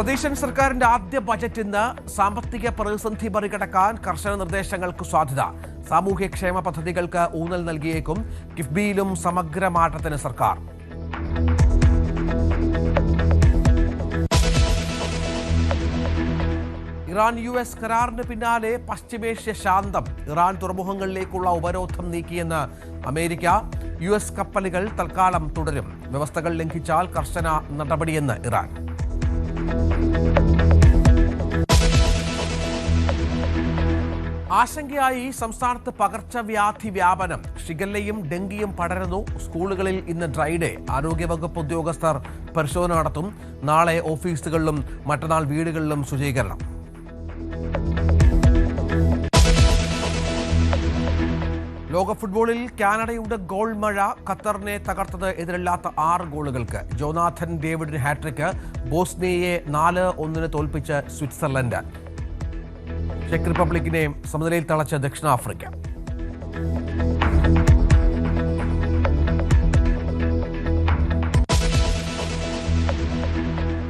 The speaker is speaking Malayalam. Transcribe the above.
സതീശൻ സർക്കാരിന്റെ ആദ്യ ബജറ്റ് ഇന്ന് സാമ്പത്തിക പ്രതിസന്ധി മറികടക്കാൻ കർശന നിർദ്ദേശങ്ങൾക്ക് സാധ്യത. സാമൂഹ്യക്ഷേമ പദ്ധതികൾക്ക് ഊന്നൽ നൽകിയേക്കും. കിഫ്ബിയിലും സമഗ്ര മാറ്റത്തിന് സർക്കാർ. ഇറാൻ US കരാറിന് പിന്നാലെ പശ്ചിമേഷ്യ ശാന്തം. ഇറാൻ തുറമുഖങ്ങളിലേക്കുള്ള ഉപരോധം നീക്കിയെന്ന് അമേരിക്ക. US കപ്പലുകൾ തൽക്കാലം തുടരും. വ്യവസ്ഥകൾ ലംഘിച്ചാൽ കർശന നടപടിയെന്ന് ഇറാൻ. ആശങ്കയായി സംസ്ഥാനത്ത് പകർച്ചവ്യാധി വ്യാപനം. ഷിഗല്ലയും ഡെങ്കിയും പടരുന്നു. സ്കൂളുകളിൽ ഇന്ന് ഡ്രൈ ഡേ. ആരോഗ്യവകുപ്പ് ഉദ്യോഗസ്ഥർ പരിശോധന നടത്തും. നാളെ ഓഫീസുകളിലും മറ്റന്നാൾ വീടുകളിലും ശുചീകരണം. ലോക ഫുട്ബോളിൽ കാനഡയുടെ ഗോൾ മഴ. ഖത്തറിനെ തകർത്തത് എതിരില്ലാത്ത 6 ഗോളുകൾക്ക്. Jonathan ഡേവിഡിന് hat trick. ബോസ്നിയയെ 4-1 തോൽപ്പിച്ച് സ്വിറ്റ്സർലൻഡ്. ചെക്ക് റിപ്പബ്ലിക്കിനെ സമനിലയിൽ തളച്ച ദക്ഷിണാഫ്രിക്ക.